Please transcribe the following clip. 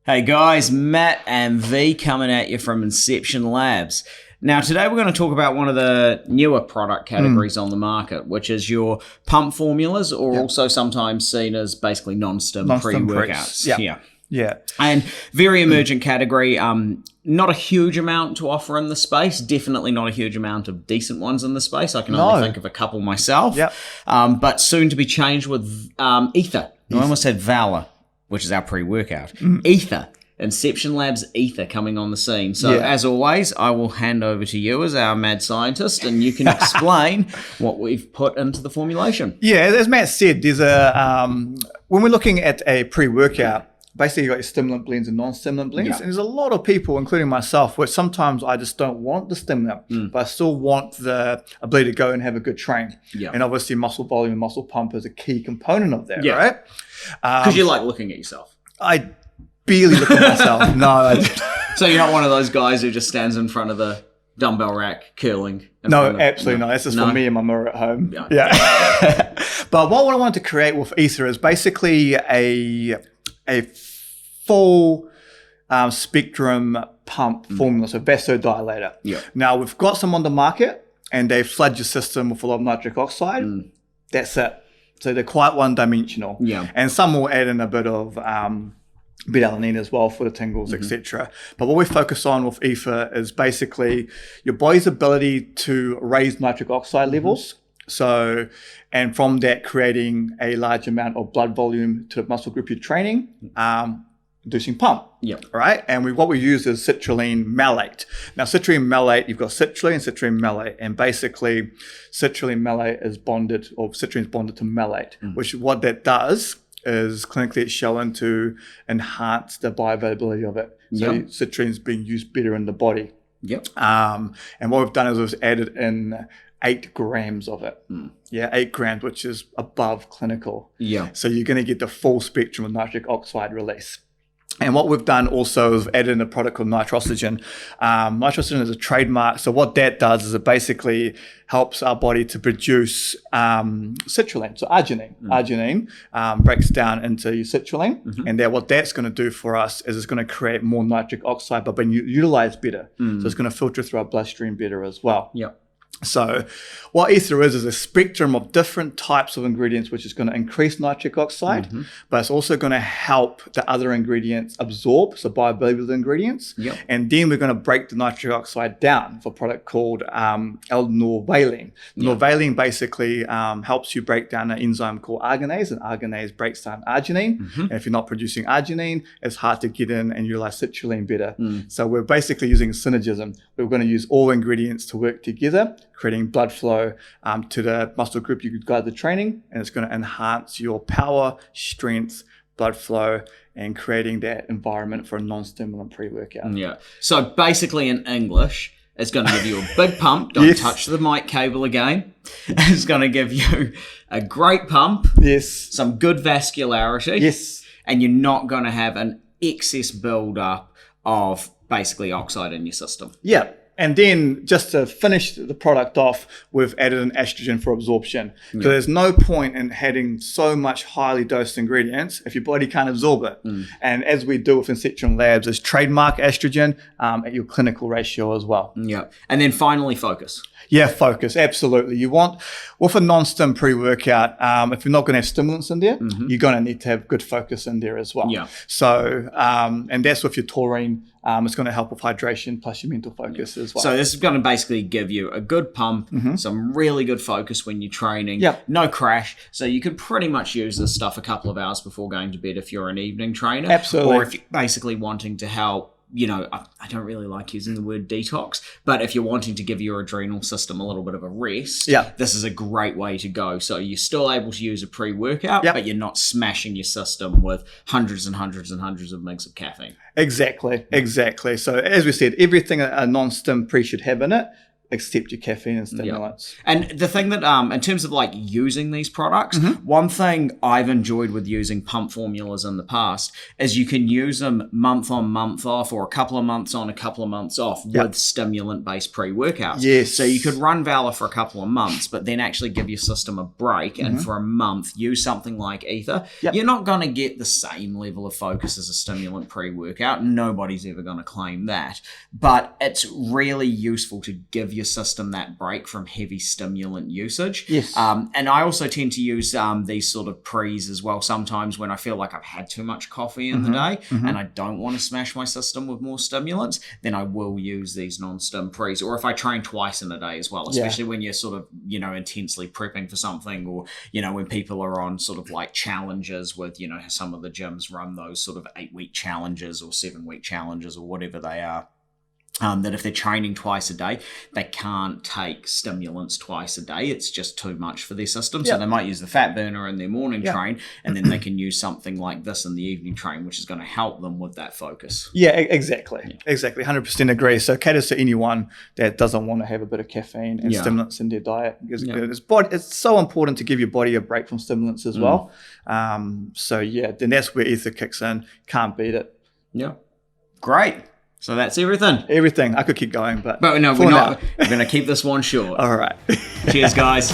Hey guys, Matt and V coming at you from Inception Labs. Now today we're going to talk about one of the newer product categories on the market, which is your pump formulas, or also sometimes seen as basically non-stim pre-workouts. Yeah. And very emergent category. Not a huge amount to offer in the space. Definitely not a huge amount of decent ones in the space. I can only think of a couple myself. But soon to be changed with Aether. I almost said Valor, which is our pre-workout. Aether. Inception Labs Aether coming on the scene. So as always, I will hand over to you as our mad scientist, and you can explain what we've put into the formulation. Yeah, as Matt said, there's when we're looking at a pre-workout, basically you've got your stimulant blends and non-stimulant blends. And there's a lot of people, including myself, where sometimes I just don't want the stimulant, but I still want the ability to go and have a good train. And obviously muscle volume and muscle pump is a key component of that, right? Because you like looking at yourself. I barely look at myself. No, I don't. So you're not one of those guys who just stands in front of the dumbbell rack curling? No, absolutely not. This is for me and my mirror at home. But what I wanted to create with Aether is basically a full spectrum pump formula, so vasodilator. Now, we've got some on the market, and they flood your system with a lot of nitric oxide. That's it. So they're quite one-dimensional. And some will add in a bit of beta-alanine as well for the tingles, etc. But what we focus on with Aether is basically your body's ability to raise nitric oxide levels. So, and from that, creating a large amount of blood volume to the muscle group you're training, inducing pump. Right? And what we use is citrulline malate. Now, citrulline malate, you've got citrulline and citrulline malate. And basically, citrulline malate is bonded, or citrulline is bonded to malate, which what that does is clinically it's shown to enhance the bioavailability of it. So citrulline is being used better in the body. And what we've done is we've added in 8 grams of it. 8 grams, which is above clinical. So you're going to get the full spectrum of nitric oxide release. And what we've done also is added in a product called nitrosygen. Nitrosygen is a trademark. So what that does is it basically helps our body to produce citrulline. So arginine. Arginine breaks down into your citrulline. And then what that's going to do for us is it's going to create more nitric oxide, but being utilized better. So it's going to filter through our bloodstream better as well. So what Aether is a spectrum of different types of ingredients, which is going to increase nitric oxide, but it's also going to help the other ingredients absorb, so bioavailable ingredients. And then we're going to break the nitric oxide down for a product called L-norvaline. Norvaline basically helps you break down an enzyme called arginase, and arginase breaks down arginine. And if you're not producing arginine, it's hard to get in and utilize citrulline better. So we're basically using synergism. We're going to use all ingredients to work together, creating blood flow to the muscle group you guide the training, and it's going to enhance your power, strength, blood flow, and creating that environment for a non-stimulant pre-workout. So basically in English, it's going to give you a big pump. Don't touch the mic cable again. It's going to give you a great pump. Some good vascularity. And you're not going to have an excess build-up of basically oxide in your system. And then just to finish the product off, we've added an estrogen for absorption. So there's no point in having so much highly dosed ingredients if your body can't absorb it. And as we do with Inception Labs, is trademark estrogen at your clinical ratio as well. And then finally, focus. Focus, absolutely. You want, with a non-stim pre-workout, if you're not going to have stimulants in there, you're going to need to have good focus in there as well. So, and that's with your taurine. It's going to help with hydration plus your mental focus as well. So this is going to basically give you a good pump, some really good focus when you're training, no crash. So you could pretty much use this stuff a couple of hours before going to bed if you're an evening trainer. Or if you're basically wanting to help, I don't really like using the word detox, but if you're wanting to give your adrenal system a little bit of a rest, this is a great way to go. So you're still able to use a pre-workout, but you're not smashing your system with hundreds and hundreds and hundreds of mgs of caffeine. Exactly. So as we said, everything a non-stim pre should have in it accept your caffeine and stimulants. And the thing that, in terms of like using these products, one thing I've enjoyed with using pump formulas in the past is you can use them month on, month off, or a couple of months on, a couple of months off with stimulant-based pre-workouts. Yes. So you could run Valor for a couple of months, but then actually give your system a break, and for a month use something like Aether. You're not going to get the same level of focus as a stimulant pre-workout. Nobody's ever going to claim that. But it's really useful to give your system that break from heavy stimulant usage. Yes. And I also tend to use these sort of pre's as well sometimes when I feel like I've had too much coffee in the day and I don't want to smash my system with more stimulants, then I will use these non-stim pre's. Or if I train twice in a day as well, especially when you're sort of, intensely prepping for something, or, when people are on sort of like challenges with, some of the gyms run those sort of 8-week challenges or 7-week challenges or whatever they are. That if they're training twice a day, they can't take stimulants twice a day. It's just too much for their system. So they might use the fat burner in their morning train, and then they can use something like this in the evening train, which is going to help them with that focus. Yeah, exactly. Exactly. 100% agree. So caters to anyone that doesn't want to have a bit of caffeine and stimulants in their diet. Because it's so important to give your body a break from stimulants as well. Then that's where Aether kicks in. Can't beat it. Yeah. Great. So that's everything. Everything. I could keep going, but no, we're not. We're going to keep this one short. All right. Cheers, guys.